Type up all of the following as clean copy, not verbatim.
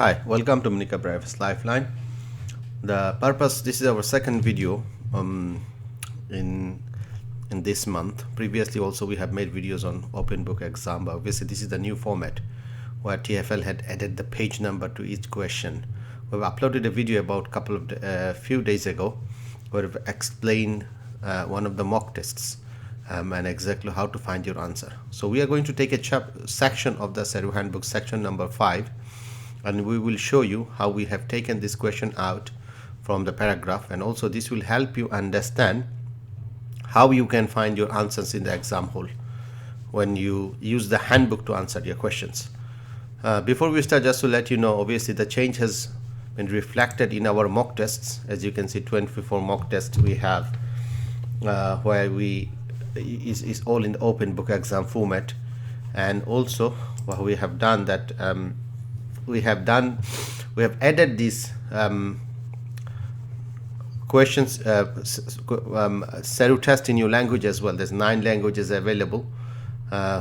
Hi, welcome to Minicab Lifeline. This is our second video in this month. Previously also we have made videos on open book exam, but obviously this is the new format where TfL had added the page number to each question. We've uploaded a video about few days ago where we've explained one of the mock tests and exactly how to find your answer. So we are going to take a section of the SERU handbook, section number 5, and we will show you how we have taken this question out from the paragraph, and also this will help you understand how you can find your answers in the exam hall when you use the handbook to answer your questions. Before we start, just to let you know, obviously the change has been reflected in our mock tests. As you can see, 24 mock tests we have where is all in the open book exam format. And also what we have done that we have added these questions SERU test in your language as well. There's 9 languages available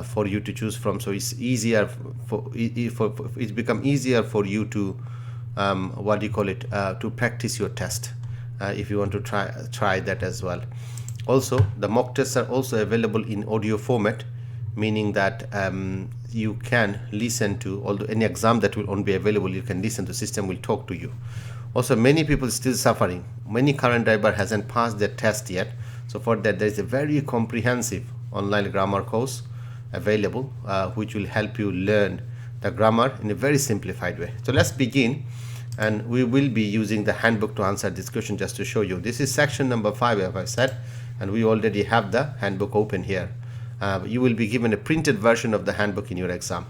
for you to choose from, so it's easier it's become easier for you to to practice your test if you want to try that as well. Also, the mock tests are also available in audio format, meaning that you can listen to, although any exam that will only be available, you can listen to, system will talk to you. Also, many people still suffering. Many current driver hasn't passed their test yet. So for that, there is a very comprehensive online grammar course available, which will help you learn the grammar in a very simplified way. So let's begin, and we will be using the handbook to answer this question just to show you. This is section number 5, as I said, and we already have the handbook open here. You will be given a printed version of the handbook in your exam.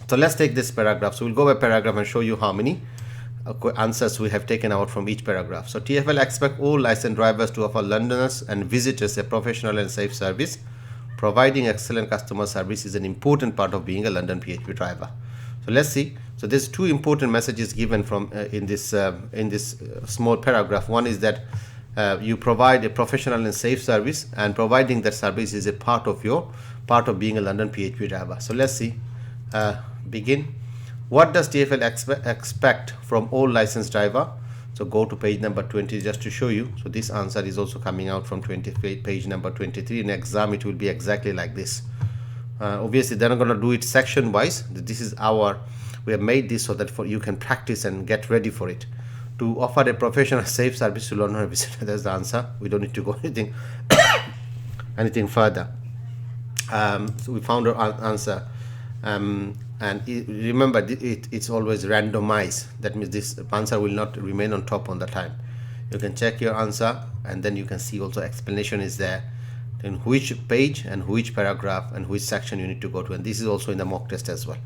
So let's take this paragraph. So we'll go by paragraph and show you how many answers we have taken out from each paragraph. So TfL expect all licensed drivers to offer Londoners and visitors a professional and safe service. Providing excellent customer service is an important part of being a London PHP driver. So let's see. So there's 2 important messages given from in this small paragraph. One is that you provide a professional and safe service, and providing that service is a part of being a London PHP driver. So let's see. Begin. What does TfL expect from all licensed driver? So go to page number 20 just to show you. So this answer is also coming out from page number 23. In exam it will be exactly like this. Obviously they're not going to do it section wise. We have made this so that you can practice and get ready for it. To offer a professional safe service to London visitor. That's the answer. We don't need to go anything further. So we found our answer, and remember it's always randomized. That means this answer will not remain on top on the time. You can check your answer, and then you can see also explanation is there, in which page and which paragraph and which section you need to go to, and this is also in the mock test as well.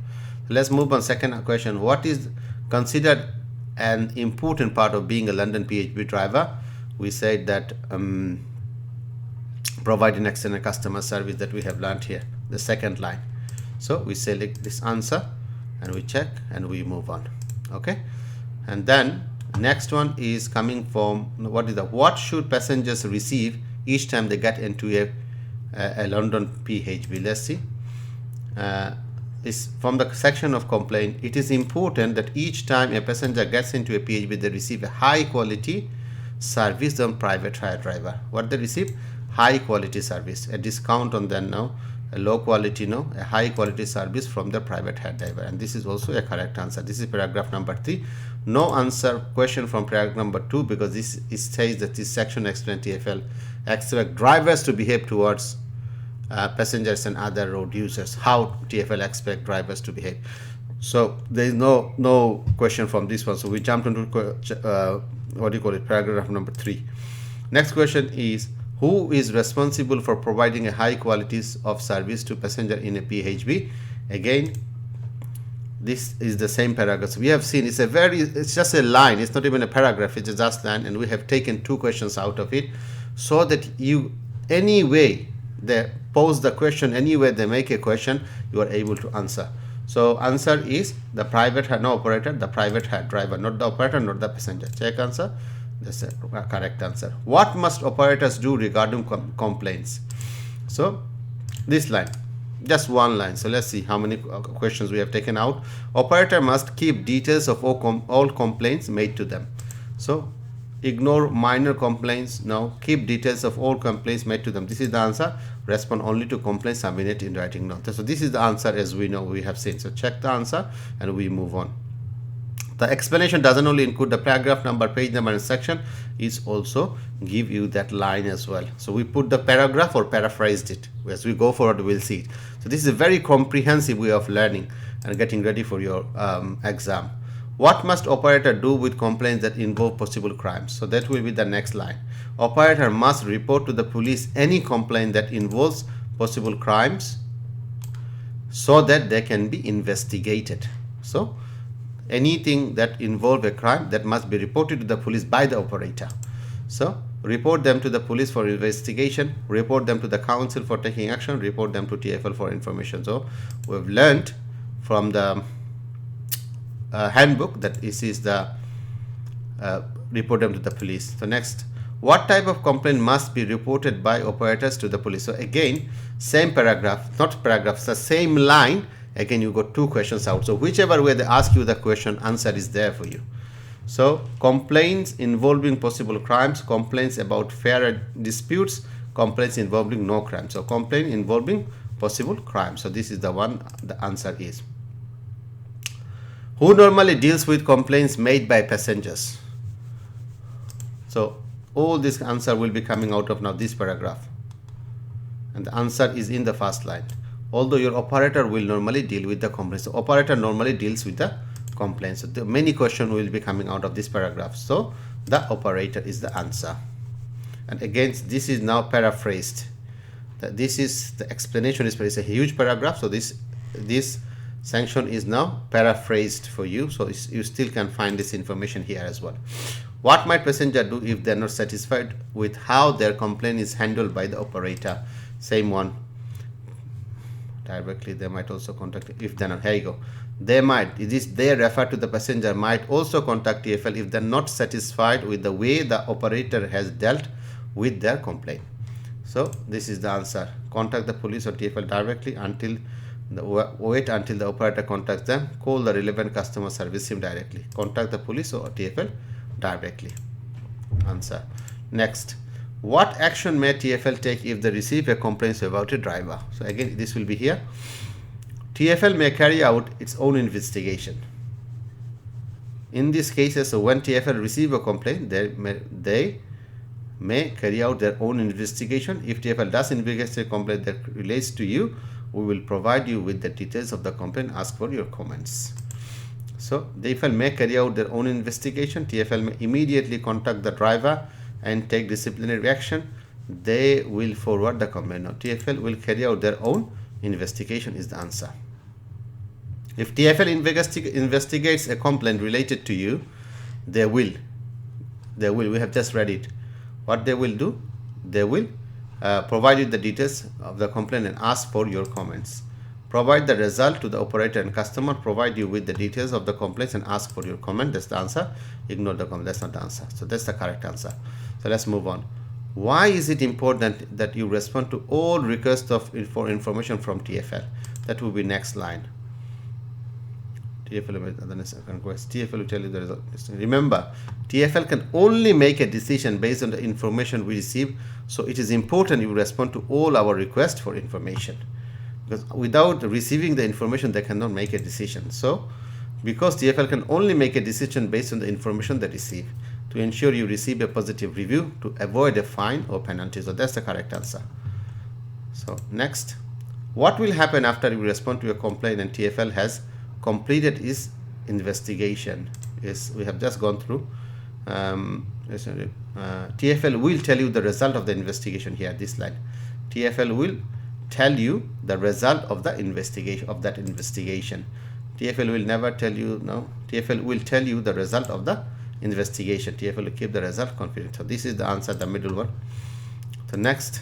So let's move on. Second question: what is considered an important part of being a London PHP driver? We said that providing excellent customer service, that we have learned here, the second line. So we select this answer and we check and we move on. Okay, and then next one is coming from what should passengers receive each time they get into a London PHP. Let's see. Is from the section of complaint. It is important that each time a passenger gets into a PHP, they receive a high quality service on private hire driver. What they receive? High quality service. A discount on them now. A low quality no. A high quality service from the private hire driver. And this is also a correct answer. This is paragraph number 3. No answer question from paragraph number 2, because it says that this section explains TfL expect drivers to behave towards passengers and other road users. How TfL expect drivers to behave. So there is no question from this one. So we jumped into paragraph number 3. Next question is, who is responsible for providing a high quality of service to passenger in a PHP? Again, this is the same paragraph. So we have seen it's just a line. It's not even a paragraph. It's just line, and we have taken 2 questions out of it, so that you anyway they pose the question, anywhere they make a question, you are able to answer. So answer is the private operator, the private driver, not the operator, not the passenger. Check answer. That's a correct answer. What must operators do regarding complaints? So this line, just one line. So let's see how many questions we have taken out. Operator must keep details of all complaints made to them. So ignore minor complaints. No. Keep details of all complaints made to them. This is the answer. Respond only to complaints submitted in writing. No. So this is the answer as we know, we have seen. So check the answer and we move on. The explanation doesn't only include the paragraph number, page number and section, is also give you that line as well. So we put the paragraph or paraphrased it. As we go forward, we'll see it. So this is a very comprehensive way of learning and getting ready for your exam. What must operator do with complaints that involve possible crimes? So that will be the next line. Operator must report to the police any complaint that involves possible crimes so that they can be investigated. So anything that involve a crime, that must be reported to the police by the operator. So report them to the police for investigation, report them to the council for taking action, report them to TfL for information. So we've learned from the handbook that this is the report them to the police. So next, what type of complaint must be reported by operators to the police? So again, same paragraph, not paragraphs, the same line. Again, you got two questions out. So whichever way they ask you the question, answer is there for you. So complaints involving possible crimes, complaints about fair disputes, complaints involving no crime. So complaint involving possible crime. So this is the one, the answer is. Who normally deals with complaints made by passengers? So all this answer will be coming out of now this paragraph. And the answer is in the first line. Although your operator will normally deal with the complaints. So operator normally deals with the complaints. So many questions will be coming out of this paragraph. So the operator is the answer. And again, this is now paraphrased. This is the explanation is a huge paragraph. So this sanction is now paraphrased for you. So you still can find this information here as well. What might passenger do if they are not satisfied with how their complaint is handled by the operator? Same one. Directly, they might also contact, if they're not, here you go. They might, they refer to the passenger, might also contact TfL if they're not satisfied with the way the operator has dealt with their complaint. So this is the answer. Contact the police or TfL directly until wait until the operator contacts them. Call the relevant customer service team directly. Contact the police or TfL directly. Answer. Next. What action may TfL take if they receive a complaint about a driver? So again, this will be here. TfL may carry out its own investigation. In these cases, so when TfL receive a complaint, they may carry out their own investigation. If TfL does investigate a complaint that relates to you, we will provide you with the details of the complaint. Ask for your comments. So TfL may carry out their own investigation. TfL may immediately contact the driver and take disciplinary action. They will forward the complaint. Now TfL will carry out their own investigation is the answer. If TfL investigates a complaint related to you, they will, we have just read it. What they will do, they will provide you the details of the complaint and ask for your comments. Provide the result to the operator and customer, provide you with the details of the complaints and ask for your comment. That's the answer. Ignore the comment, that's not the answer. So that's the correct answer. So let's move on. Why is it important that you respond to all requests for information from TfL? That will be next line. TfL will tell you the result. Remember, TfL can only make a decision based on the information we receive. So it is important you respond to all our requests for information. Because without receiving the information, they cannot make a decision. So because TfL can only make a decision based on the information they receive, to ensure you receive a positive review, to avoid a fine or penalty. So that's the correct answer. So next, what will happen after you respond to a complaint and TfL has completed its investigation? Is we have just gone through. TfL will tell you the result of the investigation here. This line, TfL will tell you the result of the investigation TfL will never tell you. No, TfL will tell you the result of the investigation. TfL will keep the result confidential. So this is the answer, the middle one. So next,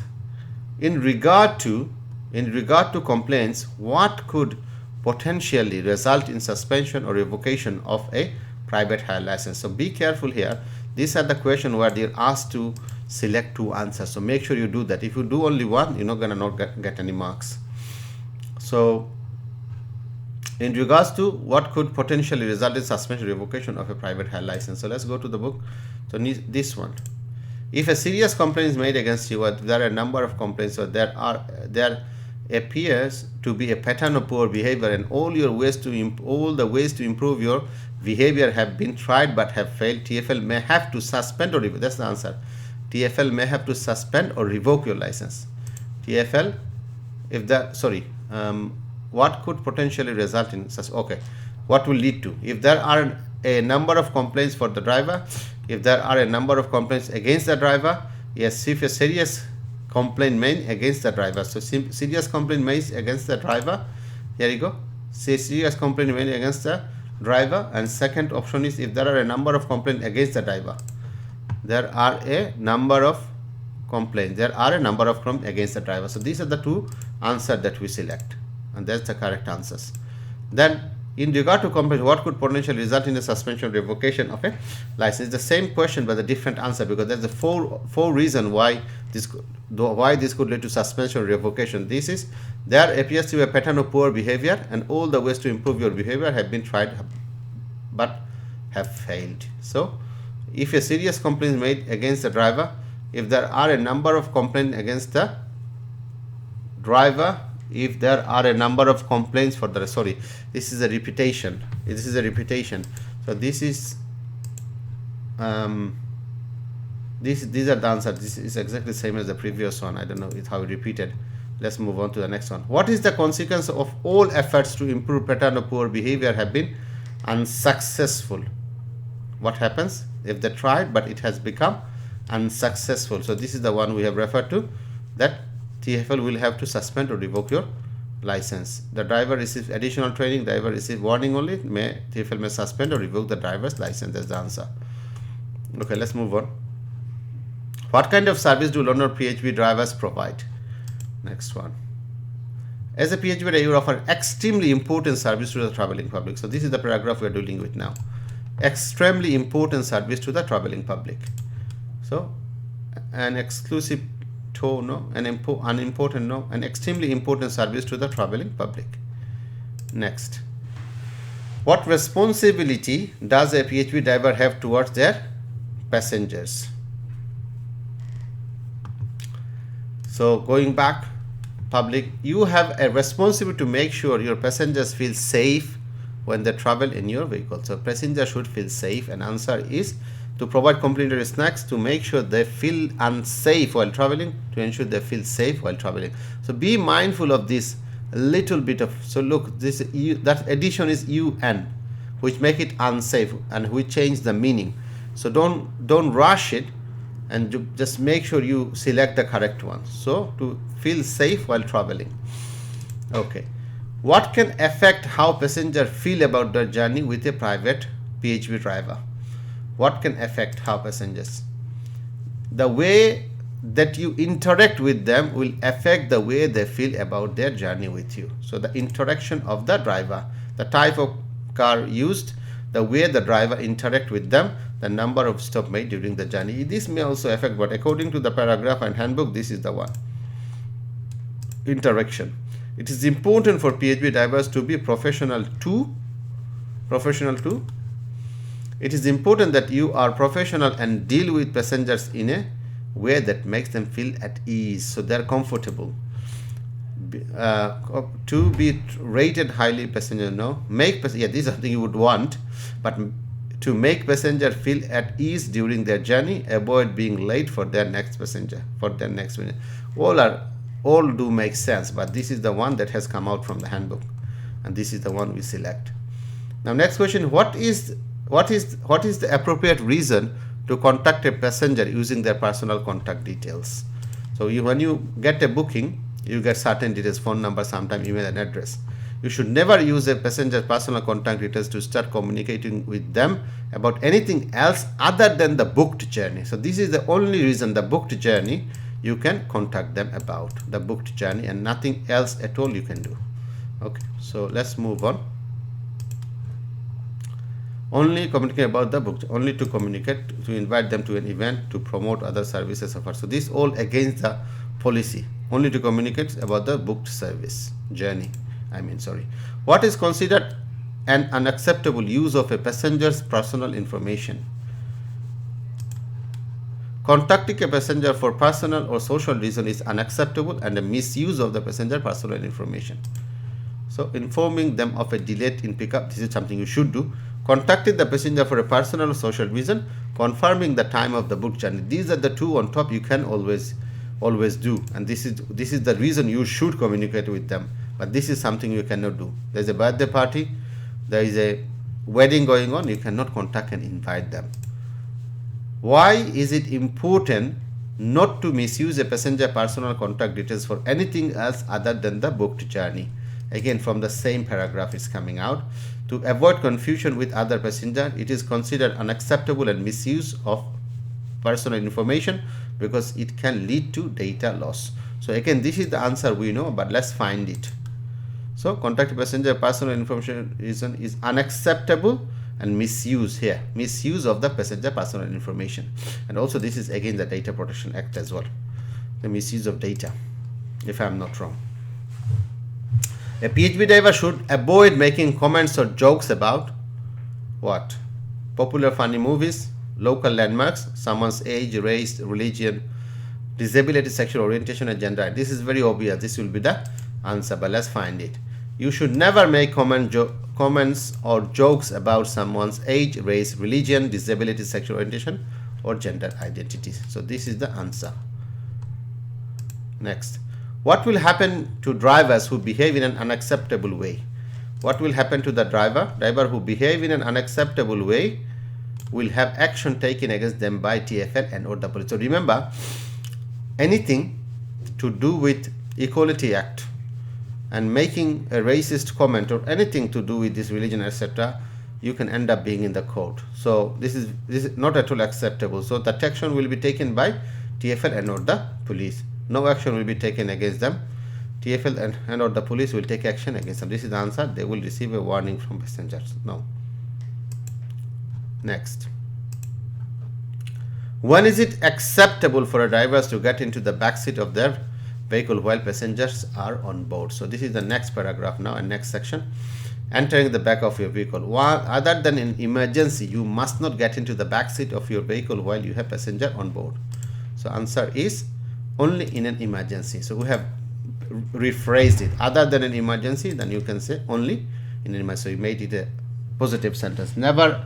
in regard to complaints, what could potentially result in suspension or revocation of a private hire license? So be careful here. These are the questions where they're asked to select two answers. So make sure you do that. If you do only one, you're not gonna get any marks. So in regards to what could potentially result in suspension or revocation of a private hire license, so let's go to the book. So this one, if a serious complaint is made against you, or there are a number of complaints, or there appears to be a pattern of poor behavior, and all the ways to improve your behavior have been tried but have failed, TfL may have to suspend or revoke. That's the answer. TfL may have to suspend or revoke your license. TfL, if that, sorry, what could potentially result in such, okay, what will lead to, if there are a number of complaints for the driver, if there are a number of complaints against the driver, yes, if a serious complaint made against the driver, so serious complaint made against the driver, here you go, say serious complaint made against the driver. And second option is if there are a number of complaints against the driver, there are a number of complaints against the driver. So these are the two answers that we select, and that's the correct answers. Then in regard to complaint, what could potentially result in the suspension or revocation of a license? It's the same question but a different answer, because there's the four reasons why this could lead to suspension or revocation. This is, there appears to be a pattern of poor behavior, and all the ways to improve your behavior have been tried but have failed. So if a serious complaint is made against the driver, if there are a number of complaints against the driver, if there are a number of complaints for the, sorry, this is a repetition, so this is these are the answers. This is exactly the same as the previous one. I don't know how it repeated. Let's move on to the next one. What is the consequence of all efforts to improve pattern of poor behavior have been unsuccessful? What happens if they tried but it has become unsuccessful? So this is the one we have referred to, that TfL will have to suspend or revoke your license. The driver receives additional training, driver receives warning only, TfL may suspend or revoke the driver's license. That's the answer. Okay, let's move on. What kind of service do London PHV drivers provide? Next one. As a PHV driver, you offer extremely important service to the traveling public. So this is the paragraph we are dealing with now. Extremely important service to the traveling public. So an exclusive to no, an unimportant no, an extremely important service to the traveling public. Next, what responsibility does a PHV driver have towards their passengers? So going back, public, you have a responsibility to make sure your passengers feel safe when they travel in your vehicle. So passengers should feel safe, and answer is to provide complimentary snacks to make sure they feel unsafe while traveling, to ensure they feel safe while traveling. So be mindful of this little bit of, so look, this that addition is UN, which make it unsafe and we change the meaning. So don't rush it, and just make sure you select the correct one. So to feel safe while traveling. Okay, what can affect how passengers feel about their journey with a private PHV driver? What can affect how passengers? The way that you interact with them will affect the way they feel about their journey with you. So the interaction of the driver, the type of car used, the way the driver interact with them, the number of stops made during the journey. This may also affect, but according to the paragraph and handbook, this is the one. Interaction. It is important for PHV drivers to be professional too. It is important that you are professional and deal with passengers in a way that makes them feel at ease, so they are comfortable. To be rated highly, passenger no. This is something you would want, but to make passenger feel at ease during their journey, avoid being late for their next passenger. All do make sense, but this is the one that has come out from the handbook, and this is the one we select. Now next question, what is the appropriate reason to contact a passenger using their personal contact details? So when you get a booking, you get certain details, phone number, sometime email and address. You should never use a passenger's personal contact details to start communicating with them about anything else other than the booked journey. So this is the only reason, the booked journey, you can contact them about the booked journey, and nothing else at all you can do. Okay, so let's move on. Only communicate about the book, only to communicate, to invite them to an event, to promote other services offered. So this all against the policy. Only to communicate about the booked service journey, What is considered an unacceptable use of a passenger's personal information? Contacting a passenger for personal or social reason is unacceptable and a misuse of the passenger personal information. So informing them of a delay in pickup, this is something you should do. Contacting the passenger for a personal or social reason, confirming the time of the book journey. These are the two on top you can always do, and this is the reason you should communicate with them. But this is something you cannot do. There's a birthday party, there is a wedding going on, you cannot contact and invite them. Why is it important not to misuse a passenger personal contact details for anything else other than the booked journey? Again, from the same paragraph is coming out. To avoid confusion with other passenger, it is considered unacceptable and misuse of personal information because it can lead to data loss. So again, this is the answer we know, but let's find it. So contact passenger personal information reason is unacceptable and misuse here, misuse of the passenger personal information. And also this is again the Data Protection Act as well, the misuse of data, if I'm not wrong. A PHV driver should avoid making comments or jokes about what? Popular funny movies, local landmarks, someone's age, race, religion, disability, sexual orientation, and gender. This is very obvious. This will be the answer, but let's find it. You should never make comments or jokes about someone's age, race, religion, disability, sexual orientation, or gender identity. So this is the answer. Next. What will happen to drivers who behave in an unacceptable way? What will happen to the driver who behave in an unacceptable way will have action taken against them by TfL and or the police. So remember, anything to do with Equality Act and making a racist comment or anything to do with this religion, etc., you can end up being in the court. So this is not at all acceptable. So that action will be taken by TfL and or the police. No action will be taken against them. TfL and or the police will take action against them. This is the answer. They will receive a warning from passengers. No. Next. When is it acceptable for a driver to get into the back seat of their vehicle while passengers are on board? So this is the next paragraph now and next section. Entering the back of your vehicle. Other than in emergency, you must not get into the back seat of your vehicle while you have passenger on board. So answer is only in an emergency. So we have rephrased it. Other than an emergency, then you can say only in an emergency. So you made it a positive sentence. Never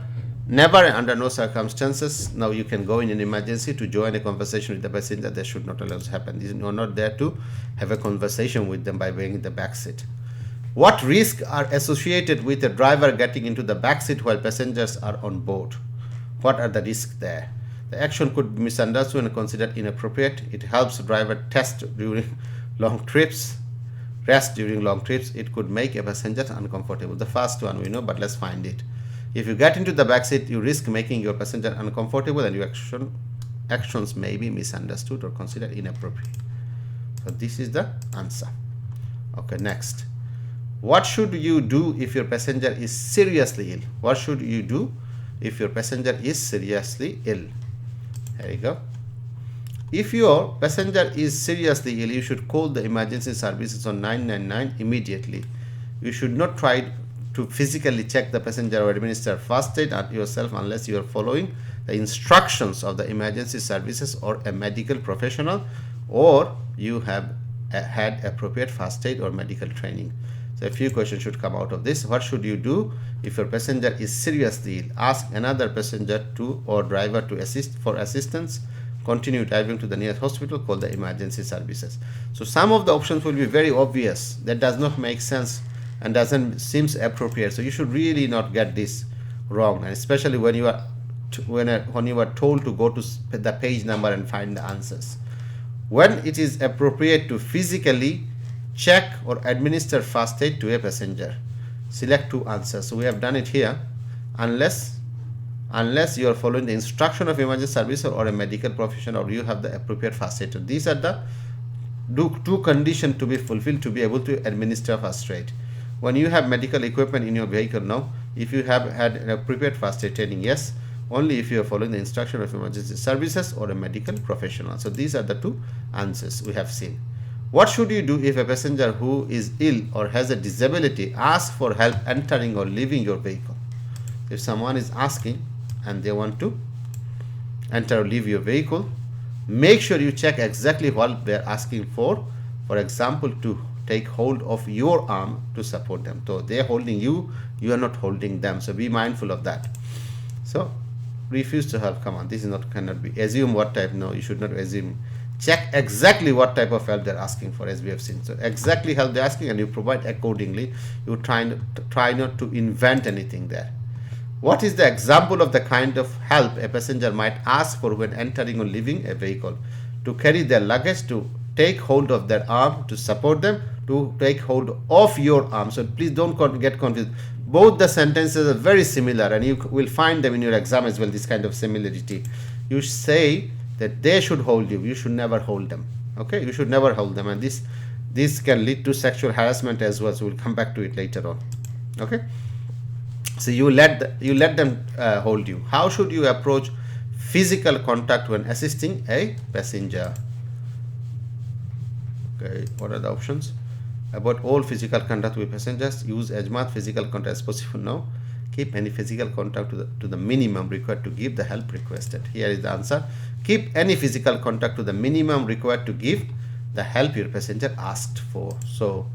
under no circumstances now you can go in an emergency to join a conversation with the passenger. That should not allow happen. You are not there to have a conversation with them by being in the back seat. What risks are associated with a driver getting into the back seat while passengers are on board? What are the risks there? The action could be misunderstood and considered inappropriate. It helps driver test during long trips, rest during long trips. It could make a passenger uncomfortable. The first one we know, but let's find it. If you get into the back seat, you risk making your passenger uncomfortable and your actions may be misunderstood or considered inappropriate. So this is the answer. Okay, next. What should you do if your passenger is seriously ill? What should you do if your passenger is seriously ill? Here you go. If your passenger is seriously ill, you should call the emergency services on 999 immediately. You should not try to physically check the passenger or administer first aid at yourself unless you are following the instructions of the emergency services or a medical professional, or you have had appropriate first aid or medical training. So a few questions should come out of this. What should you do if your passenger is seriously ill? Ask another passenger or driver to assist for assistance. Continue driving to the nearest hospital. Call the emergency services. So some of the options will be very obvious. That does not make sense and doesn't seems appropriate. So you should really not get this wrong, and especially when you are told to go to the page number and find the answers. When it is appropriate to physically check or administer first aid to a passenger, select two answers. So we have done it here. Unless you are following the instruction of emergency service or a medical professional, or you have the appropriate first aid. So these are the two conditions to be fulfilled to be able to administer first aid. When you have medical equipment in your vehicle now, if you have had an appropriate first aid training, yes, only if you are following the instruction of emergency services or a medical professional. So these are the two answers we have seen. What should you do if a passenger who is ill or has a disability asks for help entering or leaving your vehicle? If someone is asking and they want to enter or leave your vehicle, make sure you check exactly what they're asking for. For example, to take hold of your arm to support them. So they're holding you, you are not holding them. So be mindful of that. So refuse to help. Come on, this is not, cannot be. Assume what type? No, you should not assume. Check exactly what type of help they're asking for, as we have seen. So exactly help they're asking and you provide accordingly. You try not to invent anything there. What is the example of the kind of help a passenger might ask for when entering or leaving a vehicle? To carry their luggage, to take hold of their arm, to support them, to take hold of your arm. So please don't get confused. Both the sentences are very similar and you will find them in your exam as well, this kind of similarity. You say that they should hold you, you should never hold them. Okay, you should never hold them, and this can lead to sexual harassment as well, so we'll come back to it later on. Okay, so you let them hold you. How should you approach physical contact when assisting a passenger? Okay, what are the options? About all physical contact with passengers, use as much physical contact as possible. No, keep any physical contact to the minimum required to give the help requested. Here is the answer. Keep any physical contact to the minimum required to give the help your passenger asked for. So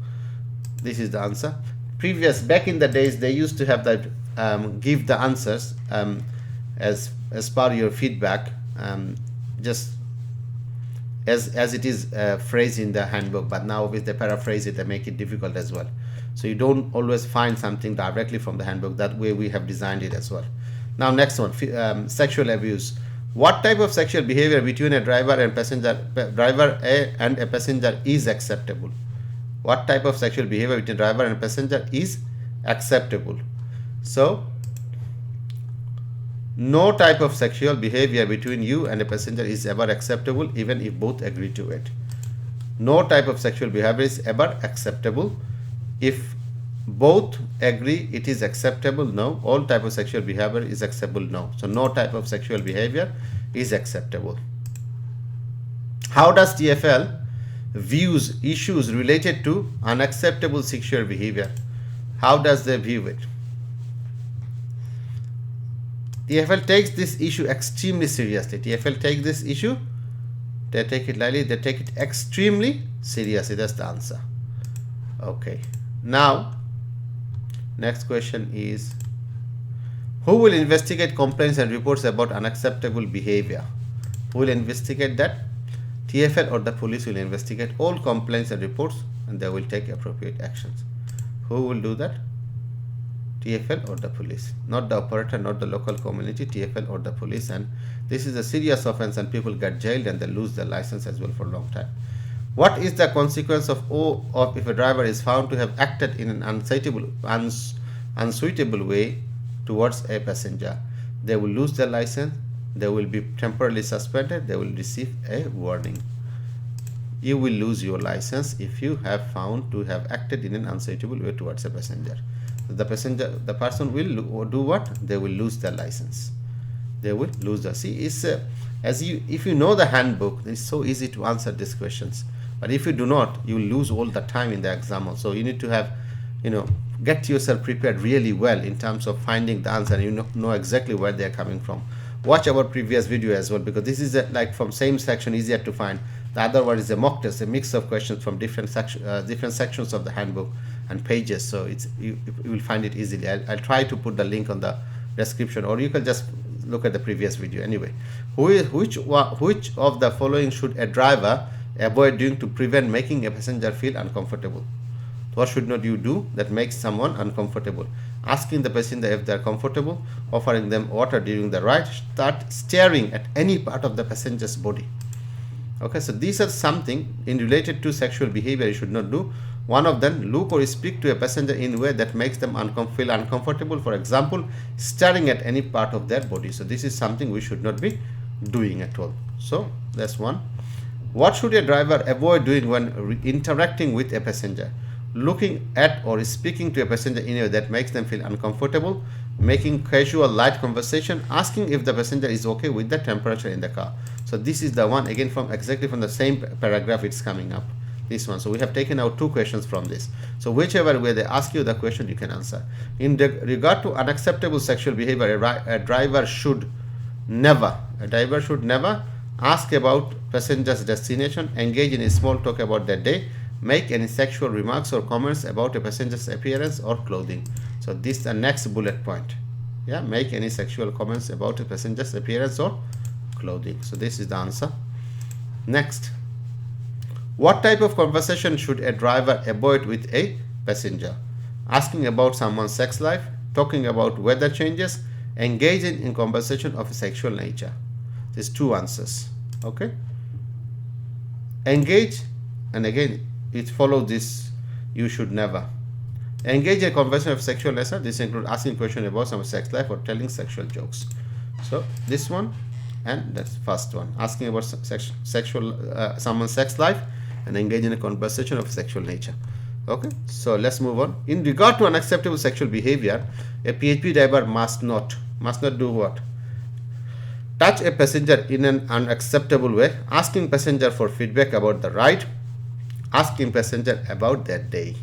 this is the answer. Back in the days, they used to have that give the answers as per your feedback, just as it is phrased in the handbook, but now with the paraphrase it, they make it difficult as well. So you don't always find something directly from the handbook. That way we have designed it as well. Now next one, sexual abuse. What type of sexual behavior between a driver and a passenger is acceptable? What type of sexual behavior between driver and passenger is acceptable? So no type of sexual behavior between you and a passenger is ever acceptable, even if both agree to it. No type of sexual behavior is ever acceptable. If both agree it is acceptable, no. All type of sexual behavior is acceptable, no. So no type of sexual behavior is acceptable. How does TfL views issues related to unacceptable sexual behavior? How does they view it? TfL takes this issue extremely seriously. TfL takes this issue, they take it lightly, they take it extremely seriously. That's the answer. Okay. Now, next question is, who will investigate complaints and reports about unacceptable behavior? Who will investigate that? TfL or the police will investigate all complaints and reports and they will take appropriate actions. Who will do that? TfL or the police, not the operator, not the local community, TfL or the police. And this is a serious offense and people get jailed and they lose their license as well for a long time. What is the consequence of if a driver is found to have acted in an unsuitable way towards a passenger? They will lose their license, they will be temporarily suspended, they will receive a warning. You will lose your license if you have found to have acted in an unsuitable way towards a passenger. The person will do what? They will lose their license. They will lose the. See, it's if you know the handbook, it's so easy to answer these questions. But if you do not, you will lose all the time in the exam. So you need to have, get yourself prepared really well in terms of finding the answer. And you know exactly where they are coming from. Watch our previous video as well, because this is like from same section, easier to find. The other one is a mock test, a mix of questions from different sections of the handbook and pages. So you will find it easily. I'll try to put the link on the description, or you can just look at the previous video. Anyway, which of the following should a driver avoid doing to prevent making a passenger feel uncomfortable? What should not you do that makes someone uncomfortable? Asking the passenger if they are comfortable, offering them water during the ride, start staring at any part of the passenger's body. Okay, so these are something in related to sexual behavior you should not do. One of them, look or speak to a passenger in a way that makes them feel uncomfortable. For example, staring at any part of their body. So this is something we should not be doing at all. So that's one. What should a driver avoid doing when interacting with a passenger? Looking at or speaking to a passenger in a way that makes them feel uncomfortable, making casual light conversation, asking if the passenger is okay with the temperature in the car. So this is the one, again, exactly from the same paragraph it's coming up. this one. So we have taken out 2 questions from this. So whichever way they ask you the question, you can answer. In regard to unacceptable sexual behavior, a driver should never ask about passenger's destination, engage in a small talk about their day, make any sexual remarks or comments about a passenger's appearance or clothing. So this is the next bullet point. Yeah, make any sexual comments about a passenger's appearance or clothing. So this is the answer. Next, what type of conversation should a driver avoid with a passenger? Asking about someone's sex life, talking about weather changes, engaging in conversation of a sexual nature. These 2 answers. Okay. Engage, and again it follows this, you should never. Engage in a conversation of sexual nature. This includes asking questions about someone's sex life or telling sexual jokes. So this one and that's first one, asking about someone's sex life and engage in a conversation of sexual nature. Okay, so let's move on. In regard to unacceptable sexual behavior, a PHP driver must not do what? Touch a passenger in an unacceptable way, asking passenger for feedback about the ride, asking passenger about their day.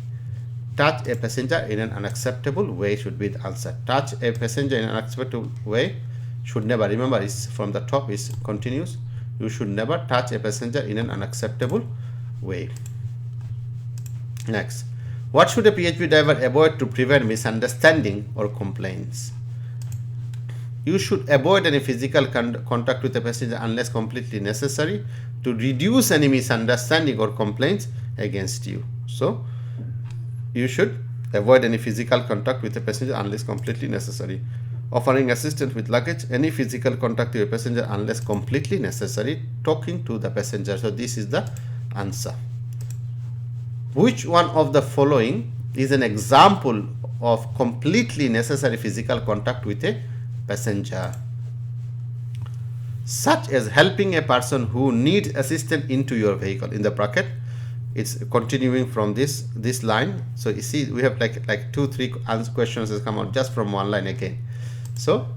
Touch a passenger in an unacceptable way should be the answer. Touch a passenger in an unacceptable way should never. Remember, it's from the top, is continuous. You should never touch a passenger in an unacceptable way. Next, what should a PHP driver avoid to prevent misunderstanding or complaints? You should avoid any physical contact with a passenger unless completely necessary to reduce any misunderstanding or complaints against you. So you should avoid any physical contact with a passenger unless completely necessary. Offering assistance with luggage, any physical contact with a passenger unless completely necessary. Talking to the passenger. So this is the answer. Which one of the following is an example of completely necessary physical contact with a passenger? Such as helping a person who needs assistance into your vehicle. In the bracket, it's continuing from this line. So you see, we have like 2-3 questions that come out just from one line again. So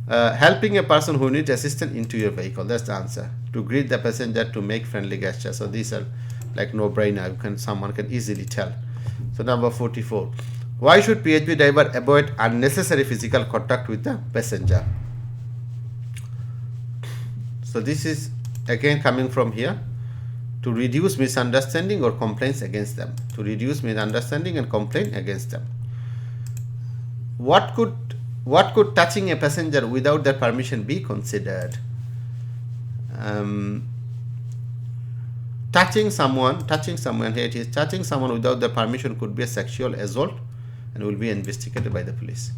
helping a person who needs assistance into your vehicle, that's the answer. To greet the passenger, to make friendly gestures. So these are like no-brainer. Someone can easily tell. So number 44. Why should PHP driver avoid unnecessary physical contact with the passenger? So this is again coming from here. To reduce misunderstanding or complaints against them. To reduce misunderstanding and complaint against them. What could touching a passenger without their permission be considered? Touching someone, here it is, touching someone without their permission could be a sexual assault and will be investigated by the police.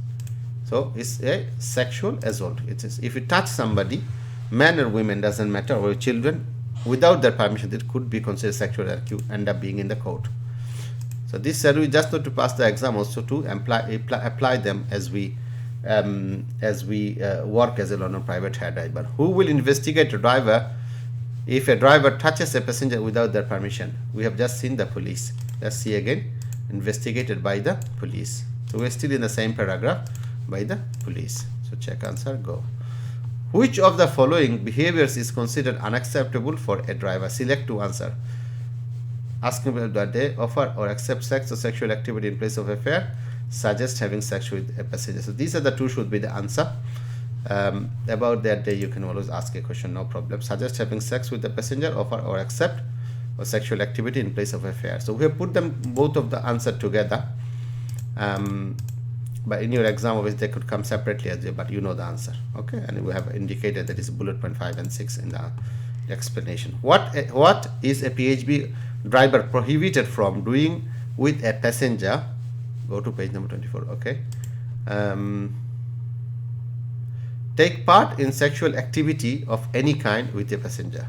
So it's a sexual assault. It is, if you touch somebody, man or women, doesn't matter, or children, without their permission, it could be considered sexual and you end up being in the court. So this SERU is just not to pass the exam, also to apply them as we work as a London private hire driver. Who will investigate a driver if a driver touches a passenger without their permission? We have just seen the police. Let's see again. Investigated by the police. So we're still in the same paragraph, by the police. So check answer, go. Which of the following behaviors is considered unacceptable for a driver? Select to answer. Asking about they offer or accept sex or sexual activity in place of affair. Suggest having sex with a passenger. So these are the 2 should be the answer. About that day, you can always ask a question, no problem. Suggest having sex with the passenger, offer or accept or sexual activity in place of affair. So we have put them both of the answer together. But in your exam, obviously, they could come separately as well, but you know the answer. Okay, and we have indicated that is bullet point 5 and 6 in the explanation. What is a PHP driver prohibited from doing with a passenger? Go to page number 24. Okay. Take part in sexual activity of any kind with a passenger.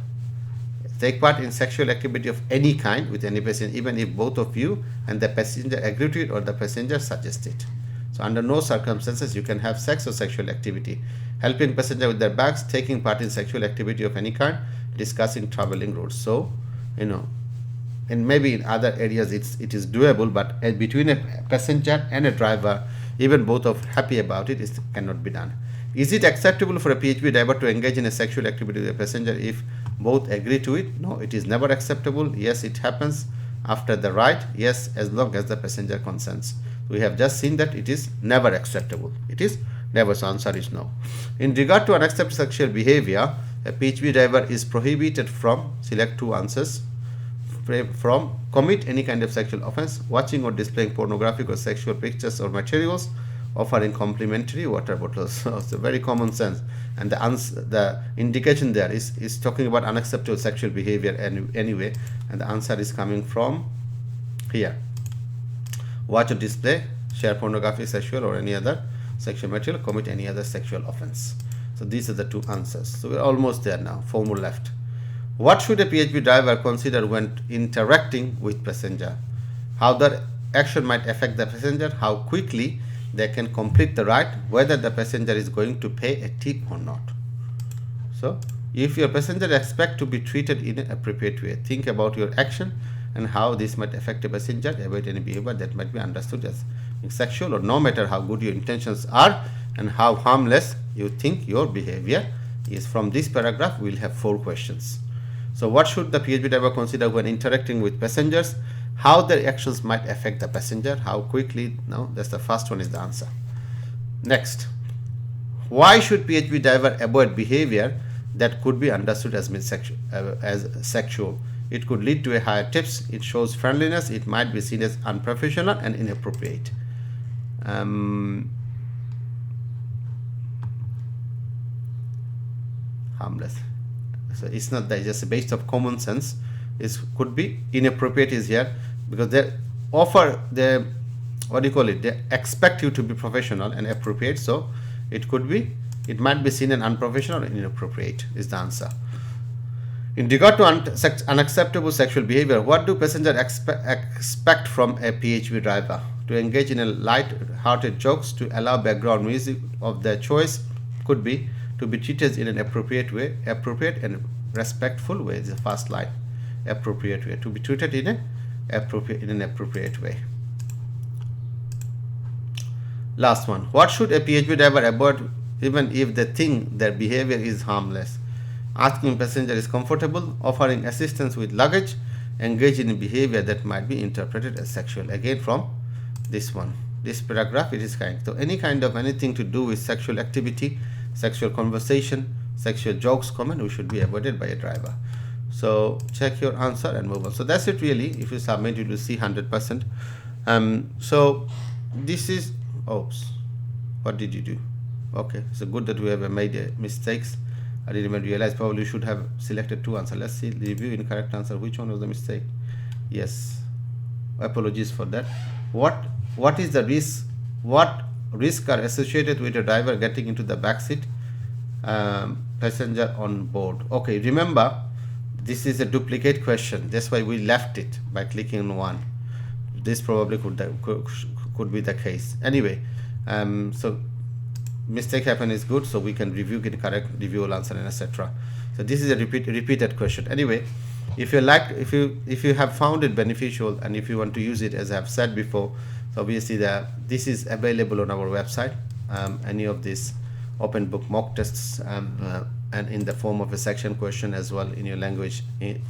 Take part in sexual activity of any kind with any passenger, even if both of you and the passenger agree to it or the passenger suggests it. So under no circumstances you can have sex or sexual activity. Helping passenger with their bags, taking part in sexual activity of any kind, discussing traveling routes. So, and maybe in other areas it is doable, but between a passenger and a driver, even both of happy about it, cannot be done. Is it acceptable for a PHP driver to engage in a sexual activity with a passenger if both agree to it? No, it is never acceptable. Yes, it happens. after the ride? Yes, as long as the passenger consents. We have just seen that it is never acceptable. It is never, so answer is no. In regard to unacceptable sexual behavior, a PHV driver is prohibited from, select two answers, from commit any kind of sexual offense, watching or displaying pornographic or sexual pictures or materials, offering complimentary water bottles. So it's a very common sense, and the indication there is talking about unacceptable sexual behavior anyway, and the answer is coming from here. Watch or display, share pornographic, sexual or any other sexual material, commit any other sexual offense. So these are the two answers. So we're almost there now, 4 more left. What should a PHV driver consider when interacting with passenger? How the action might affect the passenger, how quickly they can complete the ride, whether the passenger is going to pay a tip or not. So if your passenger expect to be treated in an appropriate way, think about your action and how this might affect a passenger, avoid any behavior that might be understood as sexual, or no matter how good your intentions are and how harmless you think your behavior is. From this paragraph, we'll have 4 questions. So what should the PHV driver consider when interacting with passengers? How their actions might affect the passenger, how quickly, no, that's the first one is the answer. Next, why should PHV driver avoid behavior that could be understood as sexual? It could lead to a higher tips, it shows friendliness, it might be seen as unprofessional and inappropriate. Harmless. So it's not that, just based of common sense. It could be inappropriate is here because they offer the, what do you call it, they expect you to be professional and appropriate. So it could be, it might be seen as unprofessional and inappropriate is the answer. In regard to unacceptable sexual behavior, what do passengers expect from a PHV driver? To engage in a light-hearted jokes, to allow background music of their choice, could be to be treated in an appropriate way, appropriate and respectful way is the first line. Appropriate way, to be treated in an appropriate way. Last one, what should a PHV driver avoid even if they think their behavior is harmless? Asking passenger is comfortable, offering assistance with luggage, engage in behavior that might be interpreted as sexual. Again from this one, this paragraph, it is kind. So any kind of anything to do with sexual activity, sexual conversation, sexual jokes, comment, we should be avoided by a driver. So check your answer and move on. So that's it really. If you submit, you will see 100%. So this is, oops, what did you do? Okay, so good that we have made mistakes. I didn't even realize, probably should have selected 2 answers. Let's see, review incorrect answer. Which one was the mistake? Yes, apologies for that. What is the risk? What risks are associated with a driver getting into the back seat passenger on board? Okay, remember this is a duplicate question. That's why we left it by clicking on 1. This probably could be the case. Anyway, so mistake happen is good, so we can review, get correct, review all answer and etc. So this is a repeated question. Anyway, if you like, if you have found it beneficial and if you want to use it, as I have said before, so obviously this is available on our website. Any of these open book mock tests and in the form of a section question as well in your language,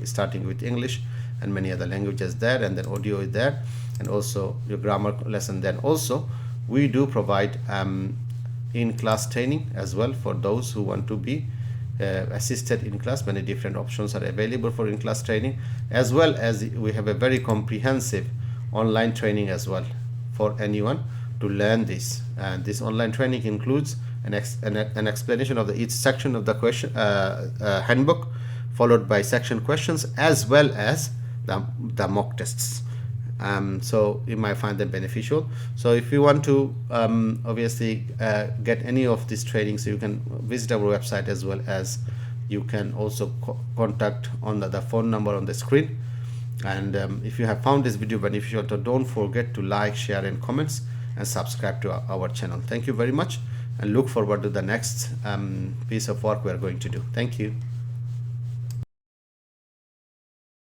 starting with English and many other languages there, and then audio is there, and also your grammar lesson. Then also we do provide in-class training as well for those who want to be assisted in class. Many different options are available for in-class training, as well as we have a very comprehensive online training as well for anyone to learn this. And this online training includes an explanation of each section of the question handbook, followed by section questions, as well as the mock tests. So you might find them beneficial. So if you want to obviously get any of these trainings, you can visit our website, as well as you can also contact on the phone number on the screen. And if you have found this video beneficial, so don't forget to like, share and comments, and subscribe to our channel. Thank you very much, and look forward to the next piece of work we are going to do. Thank you.